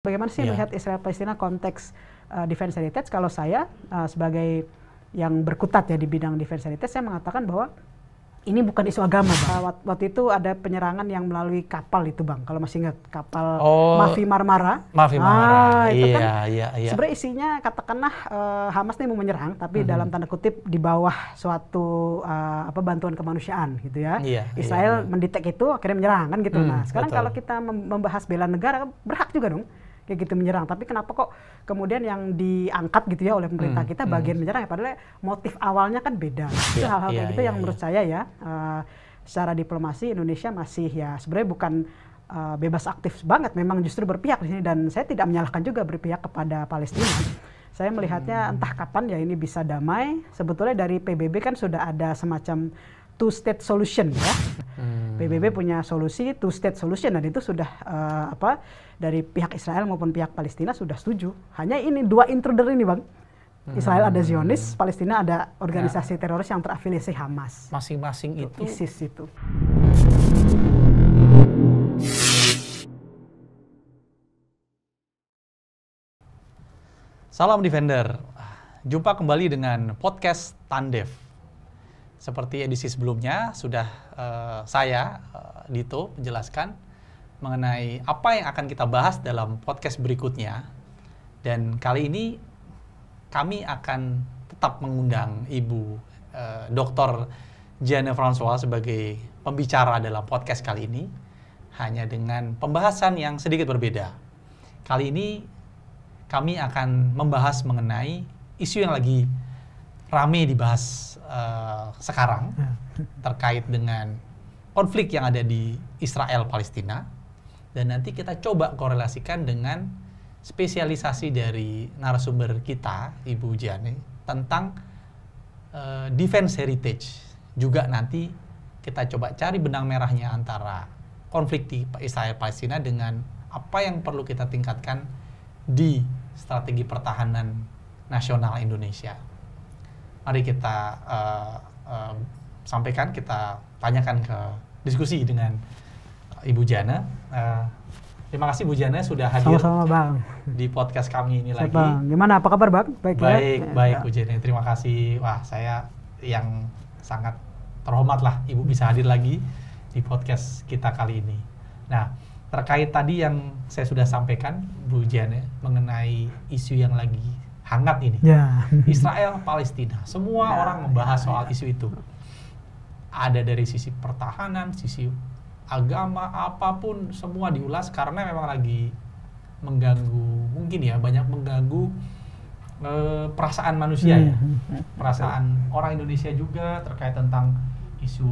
Bagaimana sih melihat Israel Palestina konteks defense heritage? Kalau saya sebagai yang berkutat ya di bidang defense heritage, saya mengatakan bahwa ini bukan isu agama, Bang. Waktu itu ada penyerangan yang melalui kapal itu, Bang. Kalau masih ingat, kapal Mavi Marmara. Mavi Marmara, itu iya. Sebenarnya isinya katakanlah Hamas ini mau menyerang, tapi dalam tanda kutip di bawah suatu bantuan kemanusiaan gitu ya. Israel mendetek itu akhirnya menyerang kan gitu. Nah sekarang kalau kita membahas bela negara, berhak juga dong kayak gitu menyerang. Tapi kenapa kok kemudian yang diangkat gitu ya oleh pemerintah kita bagian menyerang, padahal motif awalnya kan beda. Itu hal-hal kayak gitu yang menurut saya ya secara diplomasi Indonesia masih ya sebenarnya bukan bebas aktif banget, memang justru berpihak di sini, dan saya tidak menyalahkan juga berpihak kepada Palestina. Saya melihatnya entah kapan ya ini bisa damai. Sebetulnya dari PBB kan sudah ada semacam two-state solution ya. PBB punya solusi two-state solution, dan itu sudah dari pihak Israel maupun pihak Palestina sudah setuju. Hanya ini dua intruder ini, Bang. Israel ada Zionis, Palestina ada organisasi teroris yang terafiliasi Hamas. Masing-masing itu ISIS itu. Salam Defender. Jumpa kembali dengan podcast Tandev. Seperti edisi sebelumnya sudah saya Dito menjelaskan mengenai apa yang akan kita bahas dalam podcast berikutnya. Dan kali ini kami akan tetap mengundang Ibu Dr. Jeanne Francois sebagai pembicara dalam podcast kali ini, hanya dengan pembahasan yang sedikit berbeda. Kali ini kami akan membahas mengenai isu yang lagi rame dibahas sekarang terkait dengan konflik yang ada di Israel Palestina, dan nanti kita coba korelasikan dengan spesialisasi dari narasumber kita Ibu Jeanne tentang defense heritage. Juga nanti kita coba cari benang merahnya antara konflik di Israel Palestina dengan apa yang perlu kita tingkatkan di strategi pertahanan nasional Indonesia. Mari kita sampaikan, kita tanyakan ke diskusi dengan Ibu Jeanne. Terima kasih Bu Jeanne sudah hadir. Sama-sama, Bang. Di podcast kami ini lagi. Bang. Gimana, apa kabar, Bang? Baik Bu Jeanne. Terima kasih. Wah, saya yang sangat terhormat lah Ibu bisa hadir lagi di podcast kita kali ini. Nah, terkait tadi yang saya sudah sampaikan Bu Jeanne mengenai isu yang lagi hangat ini. Israel Palestina. Semua orang membahas soal isu itu. Ada dari sisi pertahanan, sisi agama, apapun semua diulas karena memang lagi mengganggu, mungkin ya banyak mengganggu perasaan manusia ya. Perasaan orang Indonesia juga terkait tentang isu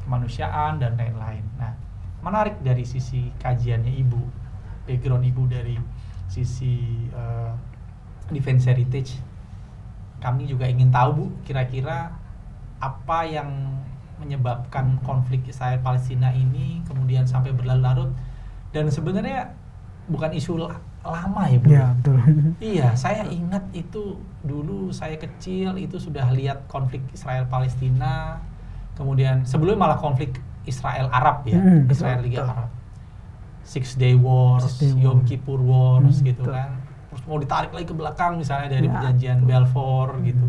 kemanusiaan dan lain-lain. Nah, menarik dari sisi kajiannya Ibu, background Ibu dari sisi defense heritage. Kami juga ingin tahu Bu, kira-kira apa yang menyebabkan konflik Israel Palestina ini kemudian sampai berlarut-larut, dan sebenarnya bukan isu lama ya Bu. Ya, betul. Iya, saya ingat itu dulu saya kecil itu sudah lihat konflik Israel Palestina, kemudian sebelumnya malah konflik Israel Arab ya, Israel Liga Arab. Six Day Wars, Yom Kippur Wars gitu kan. Terus mau ditarik lagi ke belakang misalnya dari perjanjian Balfour gitu.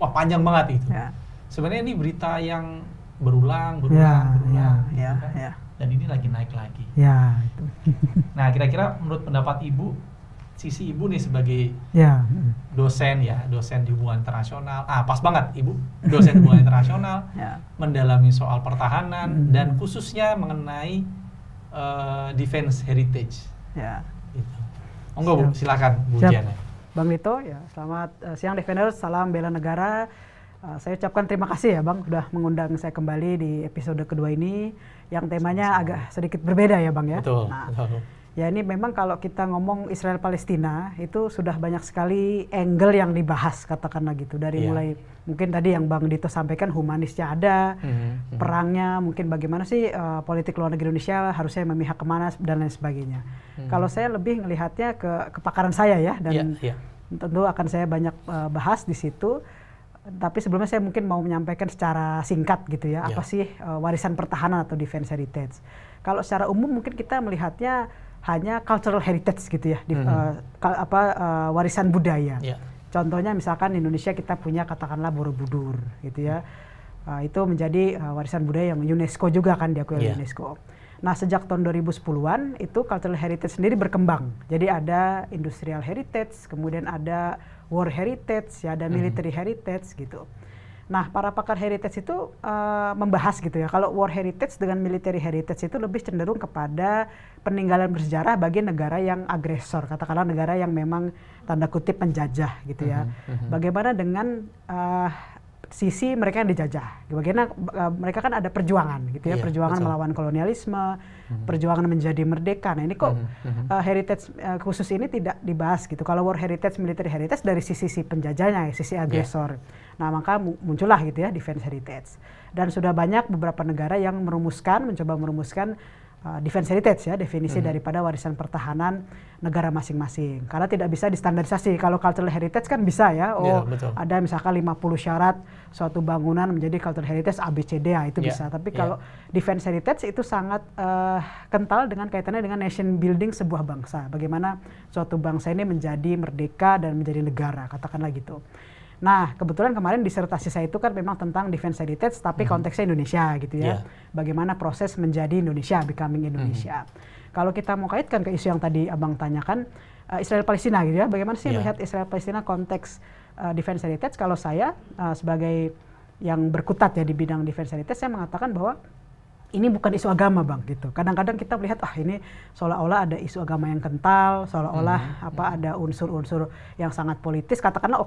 Wah, panjang banget itu. Sebenarnya ini berita yang berulang. Dan ini lagi naik lagi. Itu. Nah, kira-kira menurut pendapat Ibu, sisi Ibu nih sebagai dosen di hubungan internasional. Pas banget Ibu, dosen hubungan internasional, mendalami soal pertahanan dan khususnya mengenai defense heritage. Gitu. Monggo Bu, silakan Bu Jeanne. Bang Dito, selamat siang Defenders, salam bela negara. Saya ucapkan terima kasih ya Bang sudah mengundang saya kembali di episode kedua ini yang temanya agak sedikit berbeda ya Bang ya. Betul. Ya ini memang kalau kita ngomong Israel Palestina itu sudah banyak sekali angle yang dibahas katakanlah gitu, dari mulai mungkin tadi yang Bang Dito sampaikan humanisnya ada, perangnya mungkin bagaimana sih politik luar negeri Indonesia harusnya memihak kemana dan lain sebagainya. Kalau saya lebih melihatnya ke kepakaran saya ya, dan tentu akan saya banyak bahas di situ. Tapi sebelumnya saya mungkin mau menyampaikan secara singkat gitu ya, apa sih warisan pertahanan atau defense heritage. Kalau secara umum mungkin kita melihatnya hanya cultural heritage gitu ya, warisan budaya. Contohnya misalkan Indonesia kita punya katakanlah Borobudur gitu ya. Itu menjadi warisan budaya yang UNESCO juga kan diakui oleh UNESCO. Nah, sejak tahun 2010-an itu cultural heritage sendiri berkembang. Jadi ada industrial heritage, kemudian ada war heritage, ya, ada military heritage gitu. Nah, para pakar heritage itu membahas gitu ya, kalau war heritage dengan military heritage itu lebih cenderung kepada peninggalan bersejarah bagi negara yang agresor, katakanlah negara yang memang tanda kutip penjajah gitu ya. Bagaimana dengan sisi mereka yang dijajah? Bagaimana mereka kan ada perjuangan gitu ya, perjuangan melawan kolonialisme, perjuangan menjadi merdeka. Nah, ini kok heritage khusus ini tidak dibahas gitu. Kalau war heritage, military heritage dari sisi penjajahnya, sisi agresor. Nah, maka muncullah gitu ya defense heritage. Dan sudah banyak beberapa negara yang mencoba merumuskan defense heritage ya, definisi daripada warisan pertahanan negara masing-masing. Karena tidak bisa distandarisasi. Kalau cultural heritage kan bisa ya, ada misalkan 50 syarat suatu bangunan menjadi cultural heritage ABCD ya, itu bisa. Tapi kalau defense heritage itu sangat kental dengan kaitannya dengan nation building sebuah bangsa. Bagaimana suatu bangsa ini menjadi merdeka dan menjadi negara, katakanlah gitu. Nah, kebetulan kemarin disertasi saya itu kan memang tentang defense heritage, tapi konteksnya Indonesia gitu ya. Bagaimana proses menjadi Indonesia, becoming Indonesia. Kalau kita mau kaitkan ke isu yang tadi Abang tanyakan, Israel-Palestina gitu ya, bagaimana sih melihat Israel-Palestina konteks defense heritage? Kalau saya sebagai yang berkutat ya di bidang defense heritage, saya mengatakan bahwa ini bukan isu agama, Bang, gitu. Kadang-kadang kita melihat ini seolah-olah ada isu agama yang kental, seolah-olah ada unsur-unsur yang sangat politis. Katakanlah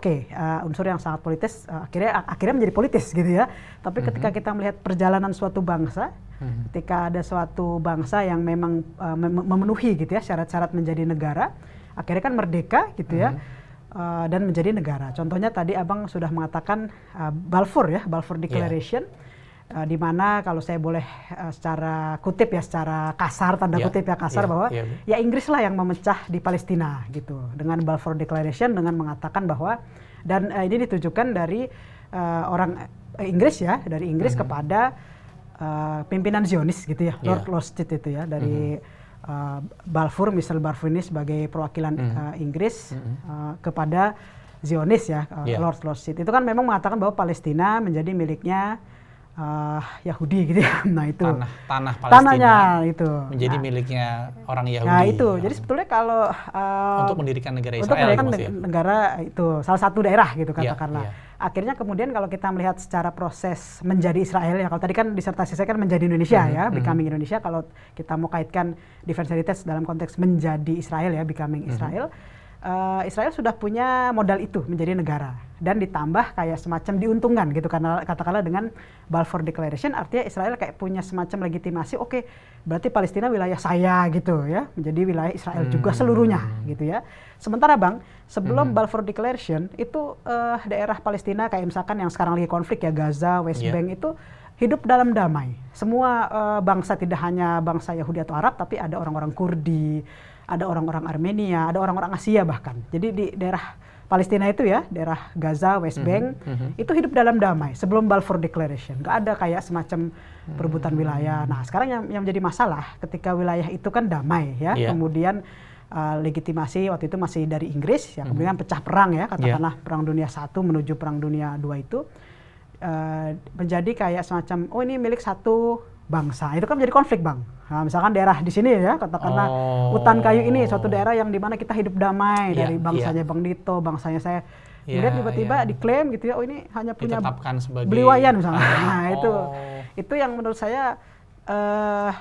unsur yang sangat politis akhirnya menjadi politis gitu ya. Tapi ketika kita melihat perjalanan suatu bangsa, ketika ada suatu bangsa yang memang memenuhi gitu ya syarat-syarat menjadi negara, akhirnya kan merdeka gitu ya. Dan menjadi negara. Contohnya tadi Abang sudah mengatakan Balfour Declaration. Di mana kalau saya boleh secara kutip ya, secara kasar, tanda kutip ya kasar, bahwa ya Inggris lah yang memecah di Palestina gitu dengan Balfour Declaration, dengan mengatakan bahwa, dan ini ditujukan dari orang Inggris ya, dari Inggris kepada pimpinan Zionis gitu ya, Lord Lostit itu ya, dari Balfour, Michel Balfour ini sebagai perwakilan Inggris kepada Zionis ya, Lord Lostit itu kan memang mengatakan bahwa Palestina menjadi miliknya Yahudi gitu ya. Nah, itu tanah Palestina tanahnya itu menjadi miliknya orang Yahudi. Nah, itu. Jadi sebetulnya kalau untuk mendirikan negara Israel, untuk mendirikan negara itu salah satu daerah gitu katakanlah. Akhirnya kemudian kalau kita melihat secara proses menjadi Israel ya, kalau tadi kan disertasi saya kan menjadi Indonesia ya, becoming Indonesia. Kalau kita mau kaitkan defense heritage dalam konteks menjadi Israel ya, becoming Israel. Israel sudah punya modal itu menjadi negara, dan ditambah kayak semacam diuntungkan gitu, karena katakanlah dengan Balfour Declaration artinya Israel kayak punya semacam legitimasi, berarti Palestina wilayah saya gitu ya, menjadi wilayah Israel juga seluruhnya gitu ya. Sementara Bang, sebelum Balfour Declaration itu daerah Palestina kayak misalkan yang sekarang lagi konflik ya, Gaza, West Bank itu hidup dalam damai. Semua bangsa, tidak hanya bangsa Yahudi atau Arab, tapi ada orang-orang Kurdi, ada orang-orang Armenia, ada orang-orang Asia bahkan. Jadi di daerah Palestina itu ya, daerah Gaza, West Bank, itu hidup dalam damai sebelum Balfour Declaration. Nggak ada kayak semacam perebutan wilayah. Nah, sekarang yang menjadi masalah ketika wilayah itu kan damai ya, kemudian legitimasi waktu itu masih dari Inggris, ya kemudian pecah perang ya, katakanlah Perang Dunia I menuju Perang Dunia II itu menjadi kayak semacam, ini milik satu bangsa. Itu kan menjadi konflik, Bang. Nah, misalkan daerah di sini ya, katakanlah hutan kayu ini, suatu daerah yang dimana kita hidup damai dari bangsanya Bang Dito, bangsanya saya. Kemudian tiba-tiba diklaim gitu ya, ini hanya punya Beliwayan misalnya. Nah, itu yang menurut saya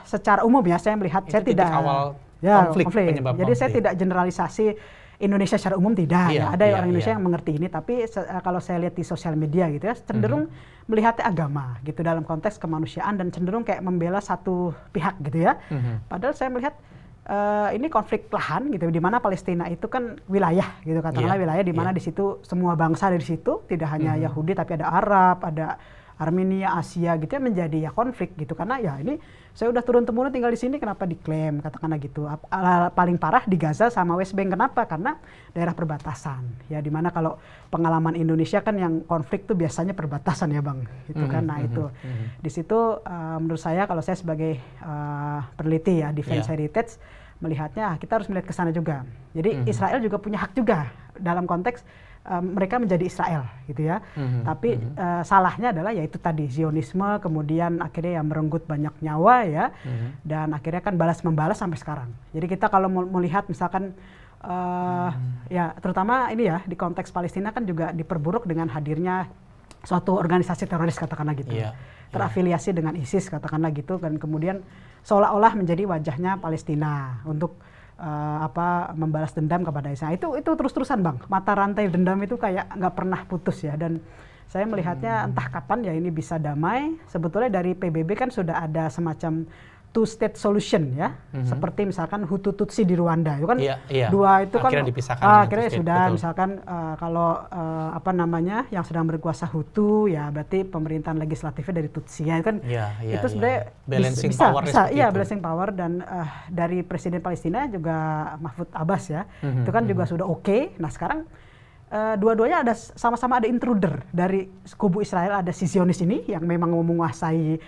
secara umum ya, saya melihat, saya tidak awal konflik. Jadi saya tidak generalisasi Indonesia secara umum, tidak ya. Ada orang Indonesia yang mengerti ini, tapi kalau saya lihat di sosial media gitu ya, cenderung melihatnya agama gitu dalam konteks kemanusiaan, dan cenderung kayak membela satu pihak gitu ya. Padahal saya melihat ini konflik lahan gitu, di mana Palestina itu kan wilayah gitu, katakanlah wilayah di mana di situ semua bangsa dari situ, tidak hanya Yahudi tapi ada Arab, ada Armenia, Asia gitu ya, menjadi ya konflik gitu, karena ya ini saya udah turun-temurun tinggal di sini, kenapa diklaim, katakanlah gitu. Paling parah di Gaza sama West Bank, kenapa? Karena daerah perbatasan ya, dimana kalau pengalaman Indonesia kan yang konflik tuh biasanya perbatasan ya, Bang, gitu kan. Nah, itu di situ menurut saya, kalau saya sebagai peneliti ya defense heritage, melihatnya kita harus melihat ke sana juga. Jadi Israel juga punya hak juga dalam konteks mereka menjadi Israel gitu ya. Tapi salahnya adalah yaitu tadi Zionisme, kemudian akhirnya yang merenggut banyak nyawa ya, dan akhirnya kan balas membalas sampai sekarang. Jadi kita kalau melihat misalkan ya terutama ini ya di konteks Palestina kan juga diperburuk dengan hadirnya suatu organisasi teroris katakanlah gitu, terafiliasi dengan ISIS katakanlah gitu, dan kemudian seolah-olah menjadi wajahnya Palestina untuk membalas dendam kepada Israel. Itu terus-terusan Bang, mata rantai dendam itu kayak nggak pernah putus ya, dan saya melihatnya entah kapan ya ini bisa damai. Sebetulnya dari PBB kan sudah ada semacam two-state solution ya, seperti misalkan Hutu Tutsi di Rwanda itu kan dua itu kan akhirnya dipisahkan, akhirnya sudah betul. Misalkan kalau yang sedang berkuasa Hutu ya berarti pemerintahan legislatifnya dari Tutsi ya kan, itu sebenarnya balancing bisa, power balancing power, dan dari Presiden Palestina juga Mahfud Abbas ya, itu kan juga sudah oke. Nah sekarang dua-duanya ada sama-sama ada intruder dari kubu Israel, ada si Zionis ini yang memang mau menguasai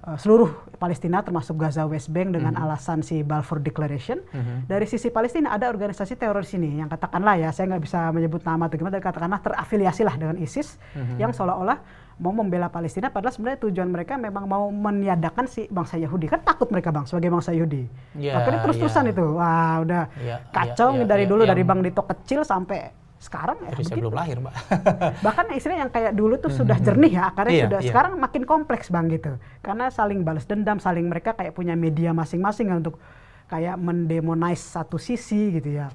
seluruh Palestina termasuk Gaza West Bank dengan alasan si Balfour Declaration. Dari sisi Palestina ada organisasi teroris ini yang katakanlah ya, saya nggak bisa menyebut nama atau gimana, tapi katakanlah terafiliasi lah dengan ISIS yang seolah-olah mau membela Palestina, padahal sebenarnya tujuan mereka memang mau meniadakan si bangsa Yahudi. Kan takut mereka Bang sebagai bangsa Yahudi. Akhirnya terus-terusan itu. Wah udah kacau dari dulu dari Bang Dito kecil sampai sekarang ya saya belum lahir Mbak. Bahkan istilah yang kayak dulu tuh sudah jernih ya, akarnya sudah sekarang makin kompleks Bang gitu, karena saling balas dendam, saling mereka kayak punya media masing-masing untuk kayak mendemonize satu sisi gitu ya.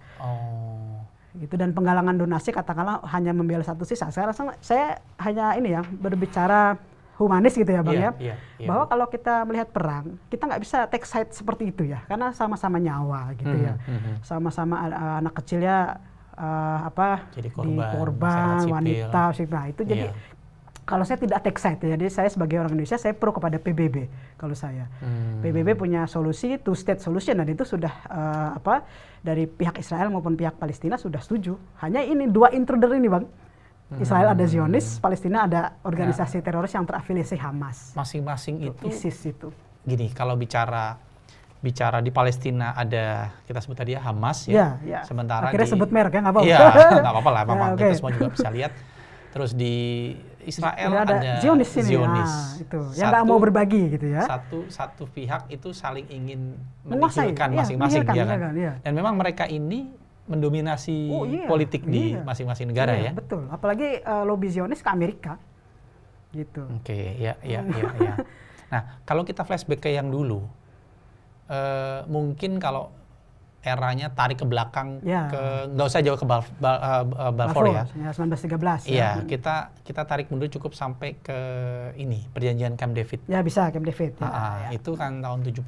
Gitu, dan penggalangan donasi katakanlah hanya membela satu sisi. Sekarang saya hanya ini ya berbicara humanis gitu ya Bang bahwa kalau kita melihat perang kita nggak bisa take side seperti itu ya, karena sama-sama nyawa gitu ya, sama-sama anak kecilnya jadi korban wanita, nah itu jadi kalau saya tidak take side, jadi saya sebagai orang Indonesia saya pro kepada PBB. Kalau saya PBB punya solusi two state solution, dan itu sudah dari pihak Israel maupun pihak Palestina sudah setuju. Hanya ini dua intruder ini Bang, Israel ada Zionis, Palestina ada organisasi teroris yang terafiliasi Hamas. Masing-masing itu ISIS itu. Gini, kalau bicara di Palestina ada, kita sebut tadi ya Hamas ya. Sementara akhirnya sebut merek ya, nggak apa-apa. Iya, nggak apa-apa lah, memang kita semua juga bisa lihat. Terus di Israel ada Zionis ini. Itu yang nggak mau berbagi gitu ya. Satu pihak itu saling ingin menihilkan masing-masing ya kan. Dan memang mereka ini mendominasi politik di masing-masing negara ya. Betul. Apalagi lobby Zionis ke Amerika. Gitu. Oke, ya. Nah, kalau kita flashback ke yang dulu, mungkin kalau eranya tarik ke belakang nggak usah jauh ke Balfour ya. 1913. Iya, kita tarik mundur cukup sampai ke ini perjanjian Camp David. Ya bisa Camp David. Itu kan tahun 70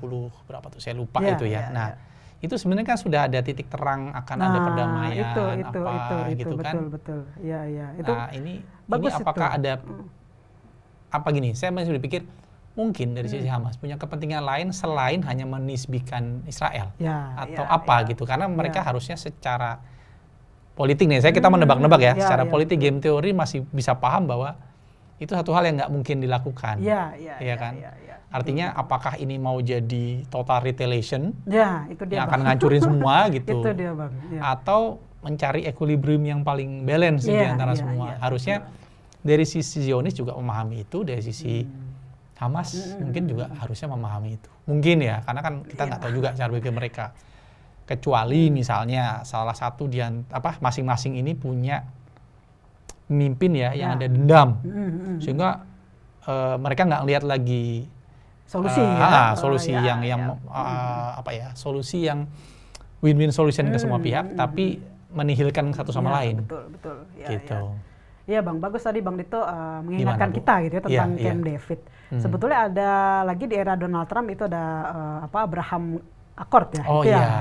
berapa tuh saya lupa itu ya. Itu sebenarnya kan sudah ada titik terang akan ada perdamaian gitu kan. Betul. Iya. Ini apakah ada apa gini? Saya masih berpikir mungkin dari sisi Hamas punya kepentingan lain selain hanya menisbikan Israel gitu, karena mereka harusnya secara politik nih, kita menebak-nebak ya, secara politik game teori masih bisa paham bahwa itu satu hal yang nggak mungkin dilakukan, kan? Artinya apakah ini mau jadi total retaliation itu dia, yang akan ngancurin semua gitu, itu dia, Bang. Atau mencari equilibrium yang paling balance di antara semua. Harusnya dari sisi Zionis juga memahami itu, dari sisi Hamas mungkin juga harusnya memahami itu. Mungkin ya, karena kan kita nggak tahu juga cara berpikir mereka. Kecuali misalnya salah satu masing-masing ini punya pemimpin yang ada dendam, sehingga mereka nggak lihat lagi solusi solusi yang win-win solution ke semua pihak, tapi menihilkan satu sama lain. Betul. Gitu. Iya Bang, bagus tadi Bang Dito mengingatkan kita gitu ya tentang Camp David. Sebetulnya ada lagi di era Donald Trump itu ada Abraham Accord ya.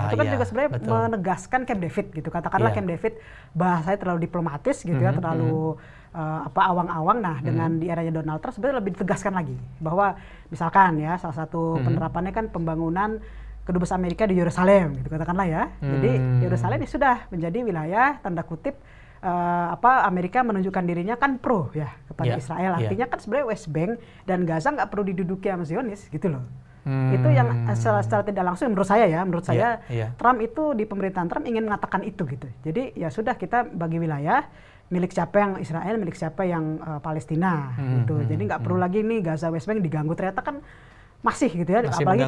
Itu kan juga sebenarnya menegaskan Camp David gitu. Katakanlah Camp David bahasanya terlalu diplomatis gitu ya, terlalu awang-awang. Nah, dengan di eranya Donald Trump sebenarnya lebih ditegaskan lagi bahwa misalkan ya salah satu penerapannya kan pembangunan kedubes Amerika di Yerusalem gitu katakanlah ya. Jadi Yerusalem ini sudah menjadi wilayah tanda kutip Amerika menunjukkan dirinya kan pro ya kepada Israel. Artinya kan sebenarnya West Bank dan Gaza nggak perlu diduduki sama Zionis gitu loh. Itu yang secara tidak langsung menurut saya Trump itu di pemerintahan Trump ingin mengatakan itu gitu. Jadi ya sudah kita bagi wilayah milik siapa yang Israel, milik siapa yang Palestina gitu. Jadi nggak perlu lagi nih Gaza West Bank diganggu, ternyata kan masih gitu ya. Masih apalagi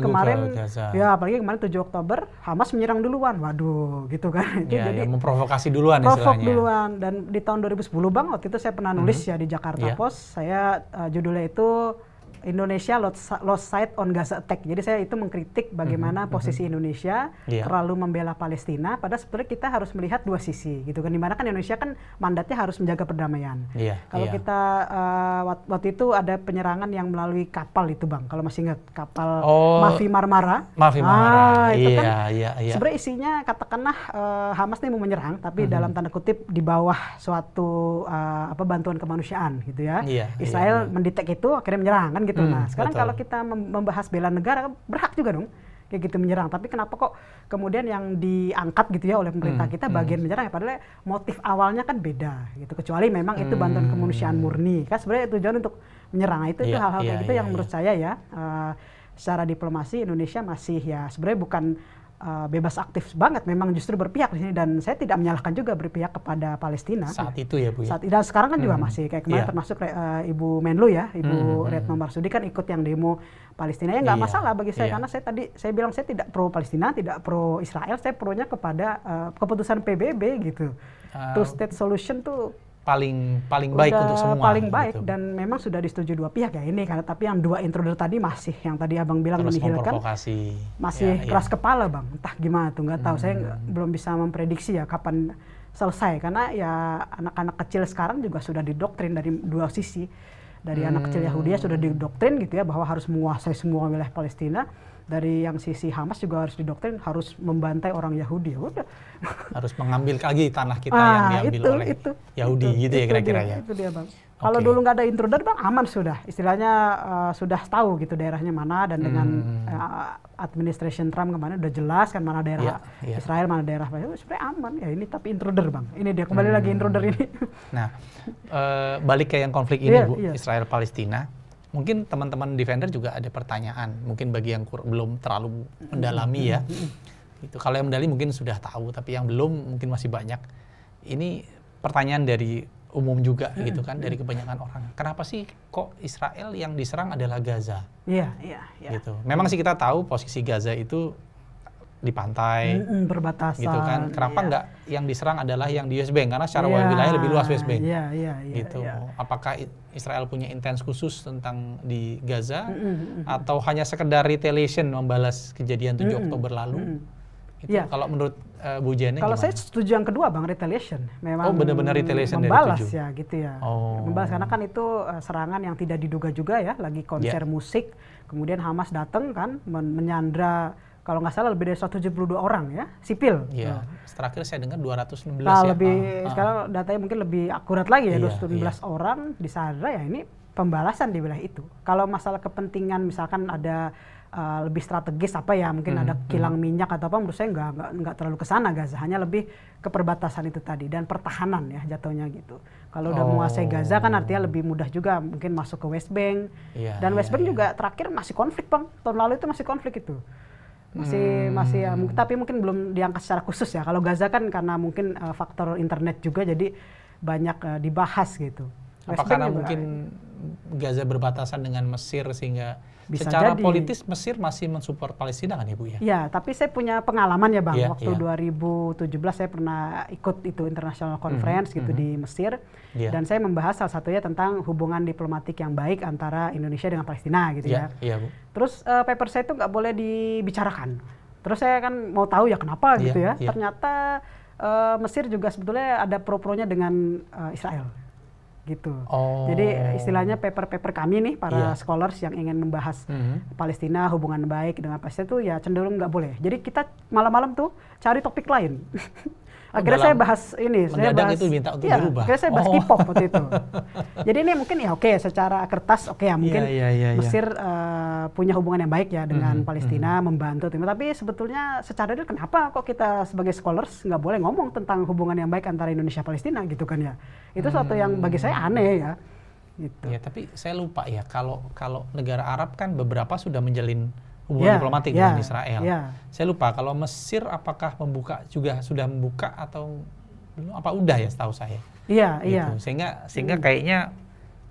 kemarin 7 Oktober Hamas menyerang duluan. Waduh gitu kan. Jadi memrovokasi duluan istilahnya. Duluan. Dan di tahun 2010 Bang, waktu itu saya pernah nulis ya di Jakarta Post. Saya judulnya itu Indonesia lost sight on Gaza attack. Jadi saya itu mengkritik bagaimana posisi Indonesia terlalu membela Palestina, padahal sebenarnya kita harus melihat dua sisi gitu kan. Dimana kan Indonesia kan mandatnya harus menjaga perdamaian. Kalau kita waktu itu ada penyerangan yang melalui kapal itu Bang, kalau masih ingat kapal Mavi Marmara. Itu kan sebenarnya isinya katakanlah Hamas nih mau menyerang, tapi dalam tanda kutip di bawah suatu bantuan kemanusiaan gitu ya. Israel mendetek itu akhirnya menyerang kan gitu. Nah sekarang kalau kita membahas bela negara, berhak juga dong kayak gitu menyerang. Tapi kenapa kok kemudian yang diangkat gitu ya oleh pemerintah kita bagian menyerang, padahal motif awalnya kan beda gitu. Kecuali memang itu bantuan kemanusiaan murni kan sebenarnya tujuan untuk menyerang. Nah, itu hal-hal kayak gitu yang menurut saya ya secara diplomasi Indonesia masih ya sebenarnya bukan bebas aktif banget, memang justru berpihak di sini, dan saya tidak menyalahkan juga berpihak kepada Palestina saat itu ya Bu ya. Dan sekarang kan juga masih kayak kemarin termasuk Ibu Menlu ya, Ibu Retno Marsudi kan ikut yang demo Palestina ya, nggak masalah bagi saya karena saya bilang saya tidak pro Palestina, tidak pro Israel, saya pronya kepada keputusan PBB gitu. Two state solution tuh paling baik untuk semua. Paling baik gitu. Dan memang sudah disetujui dua pihak ya ini karena, tapi yang dua intruder tadi masih yang tadi Abang bilang menihilkan masih keras kepala Bang. Entah gimana tuh nggak tahu. Saya belum bisa memprediksi ya kapan selesai karena ya anak-anak kecil sekarang juga sudah didoktrin dari dua sisi. Dari anak kecil Yahudi sudah didoktrin gitu ya bahwa harus menguasai semua wilayah Palestina. Dari yang sisi Hamas juga harus didoktrin harus membantai orang Yahudi. Udah. Harus mengambil lagi tanah kita yang diambil oleh Yahudi gitu ya kira-kira ya. Itu dia Bang. Kalau dulu nggak ada intruder Bang, aman sudah. Istilahnya sudah tahu gitu daerahnya mana, dan dengan administration Trump kemarin udah jelas kan mana daerah Israel, mana daerah Palestina, sebenarnya aman. Ya ini tapi intruder Bang. Ini dia kembali lagi intruder ini. Nah, balik ke yang konflik ini Bu, Israel Palestina. Mungkin teman-teman Defender juga ada pertanyaan, mungkin bagi yang belum terlalu mendalami ya. Gitu. Kalau yang mendalami mungkin sudah tahu, tapi yang belum mungkin masih banyak. Ini pertanyaan dari umum juga gitu kan, dari kebanyakan orang. Kenapa sih kok Israel yang diserang adalah Gaza? Iya. Gitu. Memang sih kita tahu posisi Gaza itu di pantai, perbatasan gitu kan. Kenapa nggak yang diserang adalah yang di West Bank? Karena secara wilayah lebih luas West Bank. Gitu. Apakah Israel punya intens khusus tentang di Gaza atau hanya sekedar retaliation membalas kejadian 7 Oktober lalu? Gitu. Kalau menurut Bu Jane kalau saya setuju yang kedua Bang, retaliation. Memang benar-benar retaliation membalas dari 7. Ya gitu ya. Membalas karena kan itu serangan yang tidak diduga juga ya, lagi konser musik, kemudian Hamas datang kan menyandra kalau nggak salah lebih dari 172 orang ya, sipil. Iya. Terakhir saya dengar 216 sekarang datanya mungkin lebih akurat lagi ya, 216 orang disandra ya, ini pembalasan di wilayah itu. Kalau masalah kepentingan misalkan ada lebih strategis apa ya, mungkin ada kilang minyak atau apa, menurut saya nggak terlalu ke sana Gaza, hanya lebih ke perbatasan itu tadi dan pertahanan ya jatuhnya gitu. Kalau udah menguasai Gaza kan artinya lebih mudah juga mungkin masuk ke West Bank. Dan West Bank juga terakhir masih konflik Bang, tahun lalu itu masih konflik itu. Masih ya, tapi mungkin belum diangkat secara khusus ya. Kalau Gaza kan karena mungkin faktor internet juga jadi banyak dibahas gitu. Apa karena mungkin Gaza berbatasan dengan Mesir sehingga secara politis Mesir masih mensupport Palestina kan ya Bu ya? Ya, tapi saya punya pengalaman ya Bang. Waktu 2017 saya pernah ikut itu International Conference gitu di Mesir. Dan saya membahas salah satunya tentang hubungan diplomatik yang baik antara Indonesia dengan Palestina gitu ya. Iya Bu. Terus paper saya itu nggak boleh dibicarakan. Terus saya kan mau tahu ya kenapa gitu ya. Ternyata Mesir juga sebetulnya ada pro-pronya dengan Israel. Gitu. Jadi istilahnya paper-paper kami nih para scholars yang ingin membahas Palestina, hubungan baik dengan Palestina itu ya cenderung nggak boleh. Jadi kita malam-malam tuh cari topik lain. Akhirnya saya bahas ini, saya bahas itu minta untuk dirubah. Akhirnya saya bahas K-pop waktu itu. Jadi ini mungkin ya secara kertas ya mungkin Mesir punya hubungan yang baik ya dengan Palestina, membantu tim. Tapi sebetulnya secara real kenapa kok kita sebagai scholars nggak boleh ngomong tentang hubungan yang baik antara Indonesia Palestina gitu kan ya? Itu suatu yang bagi saya aneh ya. Gitu. Ya tapi saya lupa ya kalau negara Arab kan beberapa sudah menjalin hubungan diplomatik dengan Israel. Saya lupa kalau Mesir apakah sudah membuka atau belum, apa udah ya setahu saya. Gitu. Sehingga kayaknya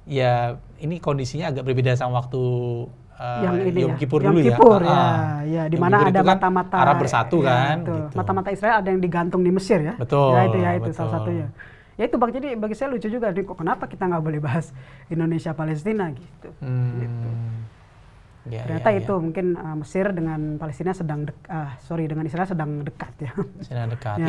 ya ini kondisinya agak berbeda sama waktu Yom Kippur dulu ya. Di mana ada mata-mata Arab bersatu kan. Gitu. Mata-mata Israel ada yang digantung di Mesir ya. Betul. Itu salah satunya. Ya itu Bang, jadi bagi saya lucu juga, kok kenapa kita nggak boleh bahas Indonesia Palestina gitu. Gitu. Ternyata itu mungkin Mesir dengan Palestina dengan Israel sedang dekat ya. Sedang dekat.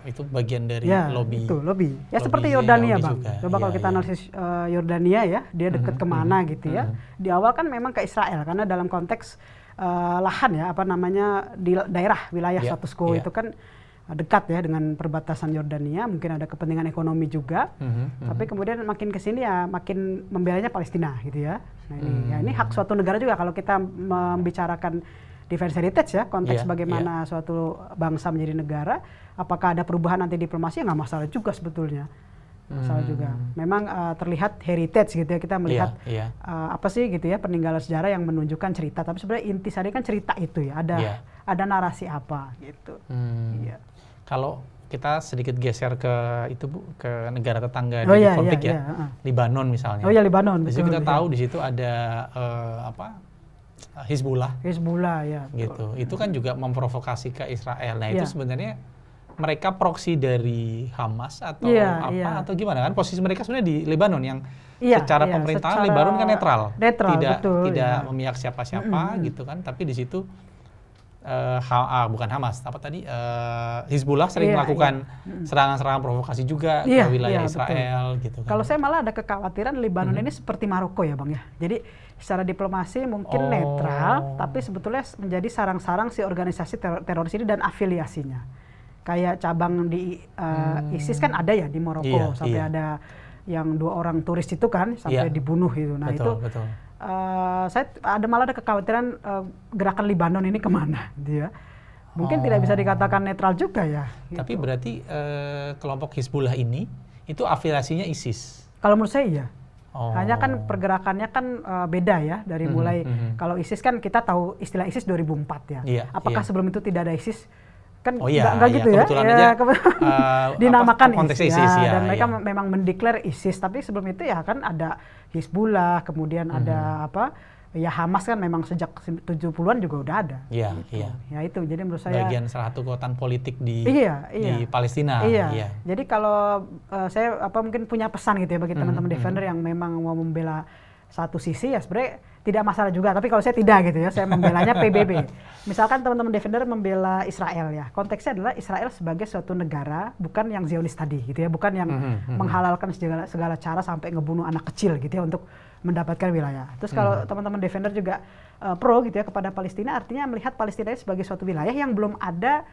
Itu bagian dari lobby. Itu lobby. Ya seperti Yordania Bang. Coba kalau kita analisis Yordania ya, dia dekat kemana gitu ya. Di awal kan memang ke Israel karena dalam konteks lahan ya, di daerah wilayah status quo itu kan dekat ya dengan perbatasan Yordania, mungkin ada kepentingan ekonomi juga, tapi kemudian makin kesini ya makin membelanya Palestina gitu ya. Nah ini hak suatu negara juga kalau kita membicarakan defense heritage ya, konteks bagaimana suatu bangsa menjadi negara, apakah ada perubahan nanti diplomasi, ya nggak masalah juga sebetulnya. Masalah juga. Memang terlihat heritage gitu ya, kita melihat apa sih gitu ya, peninggalan sejarah yang menunjukkan cerita, tapi sebenarnya intisari kan cerita itu ya, ada narasi apa gitu. Kalau kita sedikit geser ke negara tetangga di konflik Libanon misalnya. Libanon. Di situ kita tahu di situ ada Hizbullah ya. Gitu. Itu kan juga memprovokasi ke Israel. Nah, itu sebenarnya mereka proksi dari Hamas atau atau gimana kan? Posisi mereka sebenarnya di Lebanon yang secara pemerintahan Lebanon kan netral. Tidak memihak siapa-siapa gitu kan, tapi di situ bukan Hamas, Hizbullah sering melakukan serangan-serangan provokasi juga ke wilayah Israel gitu kan. Kalau saya malah ada kekhawatiran Lebanon ini seperti Maroko ya Bang ya. Jadi secara diplomasi mungkin netral, tapi sebetulnya menjadi sarang-sarang si organisasi teroris ini dan afiliasinya. Kayak cabang di ISIS kan ada ya di Maroko, sampai ada yang 2 orang turis itu kan sampai dibunuh itu. Nah betul. Saya malah ada kekhawatiran gerakan Libanon ini kemana gitu ya. Mungkin tidak bisa dikatakan netral juga ya. Tapi berarti kelompok Hizbullah ini itu afiliasinya ISIS? Kalau menurut saya iya. Hanya kan pergerakannya kan beda ya, dari mulai kalau ISIS kan kita tahu istilah ISIS 2004 ya. Apakah sebelum itu tidak ada ISIS? Kan enggak gitu ya. Dinamakan ISIS dan mereka memang mendeklar ISIS, tapi sebelum itu ya kan ada Hizbullah, kemudian ada Hamas kan memang sejak 70-an juga udah ada. Ya itu, jadi menurut saya bagian salah satu kekuatan politik di Palestina. Jadi kalau saya mungkin punya pesan gitu ya bagi teman-teman defender yang memang mau membela satu sisi, ya sebenarnya tidak masalah juga, tapi kalau saya tidak gitu ya, saya membelanya PBB. Misalkan teman-teman defender membela Israel ya, konteksnya adalah Israel sebagai suatu negara, bukan yang Zionis tadi gitu ya, bukan yang menghalalkan segala cara sampai ngebunuh anak kecil gitu ya untuk mendapatkan wilayah. Terus kalau teman-teman defender juga pro gitu ya kepada Palestina, artinya melihat Palestina sebagai suatu wilayah yang belum ada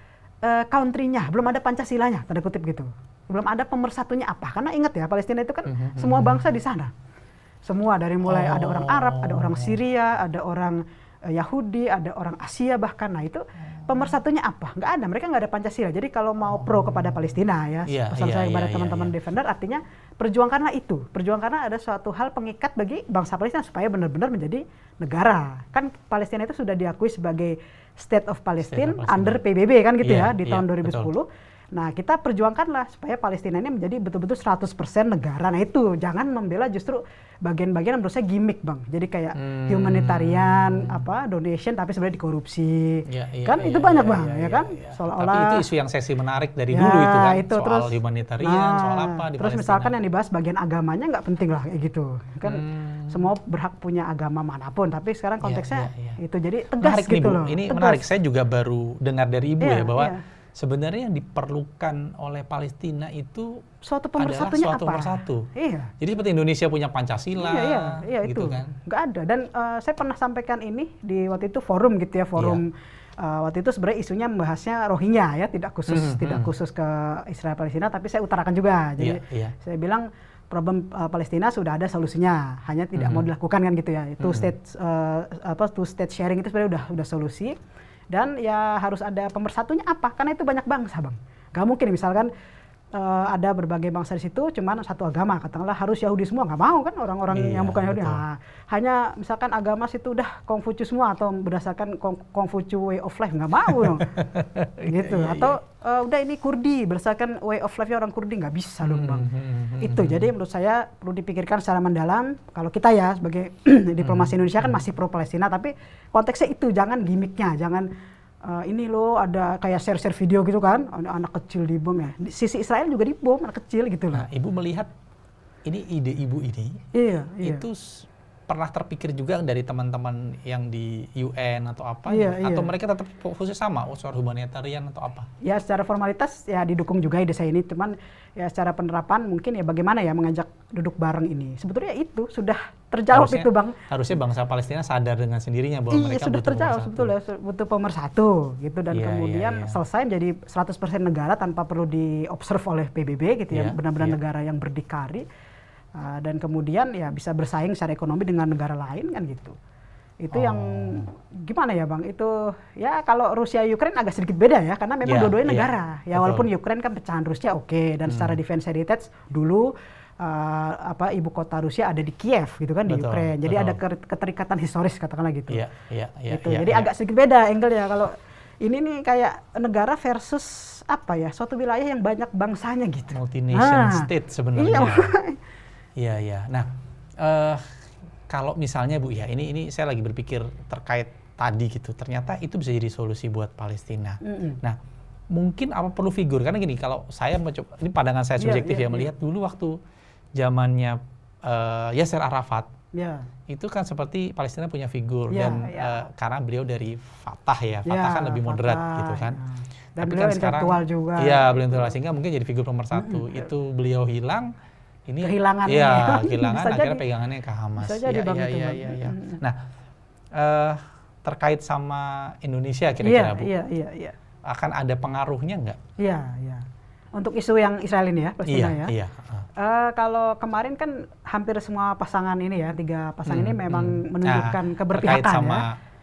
country-nya, belum ada Pancasilanya, tanda kutip gitu. Belum ada pemersatunya apa, karena ingat ya, Palestina itu kan semua bangsa di sana. Semua dari mulai ada orang Arab, ada orang Syria, ada orang Yahudi, ada orang Asia bahkan. Nah itu pemersatunya apa? Nggak ada, mereka nggak ada Pancasila. Jadi kalau mau pro kepada Palestina ya, pesan saya kepada teman-teman defender artinya perjuangkanlah itu. Perjuangkanlah ada suatu hal pengikat bagi bangsa Palestina supaya benar-benar menjadi negara. Kan Palestina itu sudah diakui sebagai State of Palestine under PBB kan gitu ya di tahun 2010. Betul. Nah, kita perjuangkanlah supaya Palestina ini menjadi betul-betul 100% negara. Nah, itu jangan membela justru bagian-bagian yang menurut saya gimmick, Bang. Jadi kayak humanitarian donation tapi sebenarnya dikorupsi. Itu banyak, Bang, ya kan? Seolah-olah tapi itu isu yang sesi menarik dari dulu itu kan. Soal terus, humanitarian, soal apa di terus Palestina. Misalkan yang dibahas bagian agamanya nggak penting lah kayak gitu. Kan semua berhak punya agama manapun, tapi sekarang konteksnya itu jadi tegas menarik gitu nih, Bu. loh. Ini tegas. Menarik, saya juga baru dengar dari Ibu ya bahwa sebenarnya yang diperlukan oleh Palestina itu suatu pemersatunya adalah suatu apa? pemersatu. Iya. Jadi seperti Indonesia punya Pancasila, gitu itu. kan? Nggak ada. Dan saya pernah sampaikan ini di waktu itu forum gitu ya, forum waktu itu sebenarnya isunya membahasnya Rohingya ya, tidak khusus ke Israel Palestina, tapi saya utarakan juga. Jadi saya bilang problem Palestina sudah ada solusinya, hanya tidak mau dilakukan kan gitu ya. Two state sharing itu sebenarnya udah solusi. Dan ya harus ada pemersatunya apa? Karena itu banyak bangsa, Bang. Gak mungkin misalkan ada berbagai bangsa di situ, cuman satu agama, katakanlah harus Yahudi semua, nggak mau kan orang-orang yang bukan Yahudi. Nah, hanya misalkan agama situ udah Kongfucu semua atau berdasarkan Kongfucu way of life, nggak mau dong. Gitu. Atau udah ini Kurdi, berdasarkan way of life-nya orang Kurdi, nggak bisa dong Bang. Itu, jadi menurut saya perlu dipikirkan secara mendalam. Kalau kita ya sebagai diplomasi Indonesia kan masih pro Palestina, tapi konteksnya itu, jangan gimmicknya, jangan ini loh ada kayak share-share video gitu kan, anak kecil dibom ya. Di sisi Israel juga dibom anak kecil gitu lah. Nah, Ibu melihat ini ide Ibu ini, itu pernah terpikir juga dari teman-teman yang di UN atau apa? Atau mereka tetap fokusnya sama, soal humanitarian atau apa? Ya secara formalitas ya didukung juga ide saya ini, cuman ya secara penerapan mungkin ya bagaimana ya mengajak duduk bareng ini. Sebetulnya itu sudah terjawab itu Bang. Harusnya bangsa Palestina sadar dengan sendirinya bahwa mereka sudah terjawab sebetulnya, butuh pemersatu gitu, dan kemudian selesai menjadi 100% negara tanpa perlu diobserv oleh PBB gitu ya, benar-benar negara yang berdikari. Dan kemudian ya bisa bersaing secara ekonomi dengan negara lain kan gitu. Itu yang gimana ya Bang, itu ya kalau Rusia Ukraine agak sedikit beda ya, karena memang dua-duanya negara. Ya walaupun Ukraine kan pecahan Rusia dan secara defense heritage dulu ibu kota Rusia ada di Kiev gitu kan, di Ukraine. Jadi ada keterikatan historis katakanlah gitu. Jadi agak sedikit beda angle-nya. Kalau ini nih kayak negara versus apa ya, suatu wilayah yang banyak bangsanya gitu. Multi-nation state sebenarnya. Iya. Nah, kalau misalnya Bu ya, ini saya lagi berpikir terkait tadi gitu. Ternyata itu bisa jadi solusi buat Palestina. Nah, mungkin apa perlu figur? Karena gini, kalau saya mencoba, ini pandangan saya subjektif melihat dulu waktu zamannya Yasser Arafat. Itu kan seperti Palestina punya figur dan karena beliau dari Fatah ya. Fatah kan lebih moderat gitu kan. Dan tapi beliau kan sekarang juga. Iya, beliau intelektual, sehingga mungkin jadi figur nomor satu. Itu beliau hilang. Ini kehilangan akhirnya pegangannya ke Hamas. Iya. Nah, terkait sama Indonesia kira-kira Bu, akan ada pengaruhnya nggak? Iya. Untuk isu yang Israel ini ya, Palestina ya. Kalau kemarin kan hampir semua pasangan ini ya, 3 pasangan ini memang menunjukkan keberpihakan sama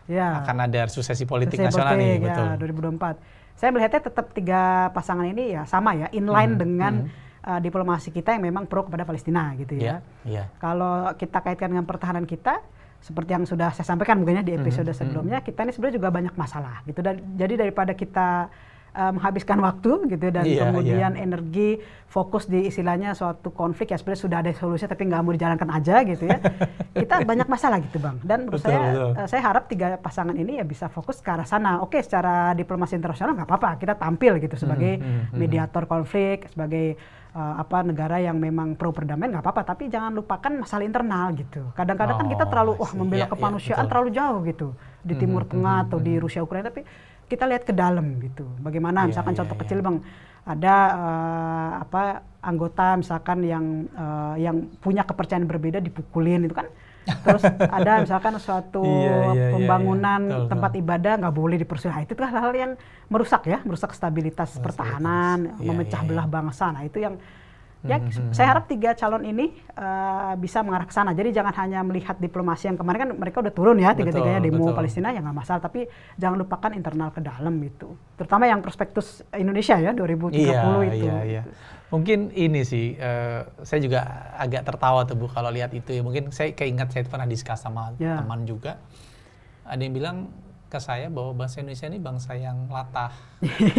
akan ada suksesi politik nasional nih, betul. 2024. Saya melihatnya tetap 3 pasangan ini ya sama ya, inline dengan diplomasi kita yang memang pro kepada Palestina gitu ya. Kalau kita kaitkan dengan pertahanan kita, seperti yang sudah saya sampaikan mungkin di episode sebelumnya, kita ini sebenarnya juga banyak masalah gitu. Dan jadi daripada kita menghabiskan waktu gitu dan kemudian energi fokus di istilahnya suatu konflik ya sebenarnya sudah ada solusinya tapi nggak mau dijalankan aja gitu ya, kita banyak masalah gitu Bang. Dan menurut saya harap 3 pasangan ini ya bisa fokus ke arah sana. Oke, secara diplomasi internasional nggak apa-apa kita tampil gitu sebagai mediator konflik, sebagai negara yang memang pro perdamaian nggak apa-apa, tapi jangan lupakan masalah internal gitu. Kadang-kadang kan kita terlalu membela kemanusiaan terlalu jauh gitu di Timur Tengah atau di Rusia Ukraina, tapi kita lihat ke dalam gitu. Bagaimana misalkan contoh kecil Bang, ada anggota misalkan yang punya kepercayaan berbeda dipukulin itu kan. Terus ada misalkan suatu pembangunan tempat ibadah nggak boleh dipersulit. Itu kan hal-hal yang merusak stabilitas pertahanan, memecah belah bangsa. Nah itu yang saya harap 3 calon ini bisa mengarah ke sana. Jadi jangan hanya melihat diplomasi yang kemarin kan mereka udah turun ya, 3-3-nya demo Palestina ya nggak masalah, tapi jangan lupakan internal ke dalam itu. Terutama yang prospektus Indonesia ya 2030 itu. Mungkin ini sih, saya juga agak tertawa tuh Bu kalau lihat itu ya. Mungkin saya keingat saya pernah diskus sama teman juga. Ada yang bilang ke saya bahwa bangsa Indonesia ini bangsa yang latah.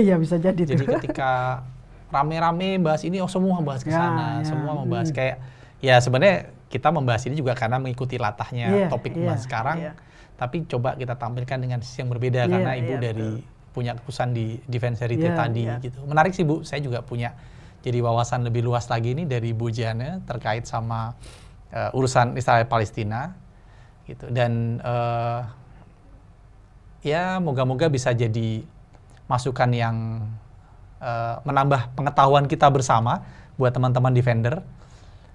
Iya bisa jadi. Jadi ketika rame-rame bahas ini, semua bahas ke sana, semua membahas kayak ya sebenarnya kita membahas ini juga karena mengikuti latahnya topik sekarang. Tapi coba kita tampilkan dengan sisi yang berbeda karena Ibu dari punya kekuasaan di defense heritage tadi gitu. Menarik sih Bu, saya juga punya jadi wawasan lebih luas lagi nih dari Bu Jana terkait sama urusan Israel Palestina gitu. Dan ya moga-moga bisa jadi masukan yang menambah pengetahuan kita bersama buat teman-teman Defender.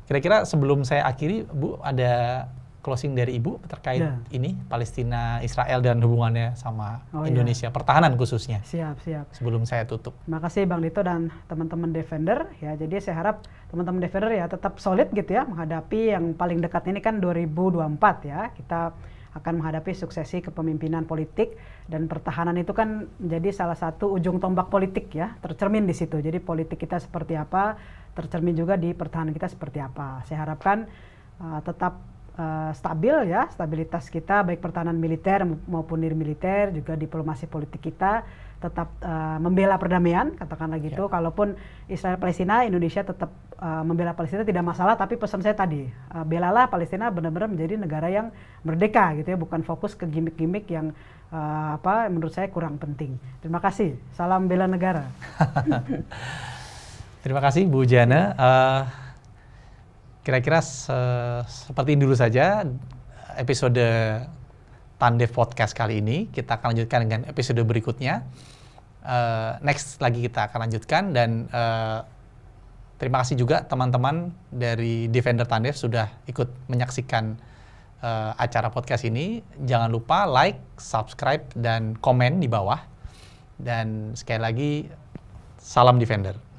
Kira-kira sebelum saya akhiri, Bu, ada closing dari Ibu terkait ini Palestina, Israel dan hubungannya sama Indonesia, pertahanan khususnya. Siap. Sebelum saya tutup. Terima kasih Bang Dito dan teman-teman Defender ya. Jadi saya harap teman-teman Defender ya tetap solid gitu ya menghadapi yang paling dekat ini kan 2024 ya. Kita akan menghadapi suksesi kepemimpinan politik, dan pertahanan itu kan menjadi salah satu ujung tombak politik ya, tercermin di situ. Jadi politik kita seperti apa, tercermin juga di pertahanan kita seperti apa. Saya harapkan tetap stabil ya, stabilitas kita baik pertahanan militer maupun nirmiliter, juga diplomasi politik kita tetap membela perdamaian, katakanlah gitu. Kalaupun Israel Palestina, Indonesia tetap membela Palestina tidak masalah, tapi pesan saya tadi, belalah Palestina benar-benar menjadi negara yang merdeka gitu ya, bukan fokus ke gimmick-gimmick yang menurut saya kurang penting. Terima kasih. Salam bela negara. Terima kasih Bu Jana. Kira-kira seperti ini dulu saja episode Tandev Podcast kali ini. Kita akan lanjutkan dengan episode berikutnya. Next lagi kita akan lanjutkan, dan terima kasih juga teman-teman dari Defender Tandev sudah ikut menyaksikan acara podcast ini. Jangan lupa like, subscribe, dan komen di bawah. Dan sekali lagi, salam Defender.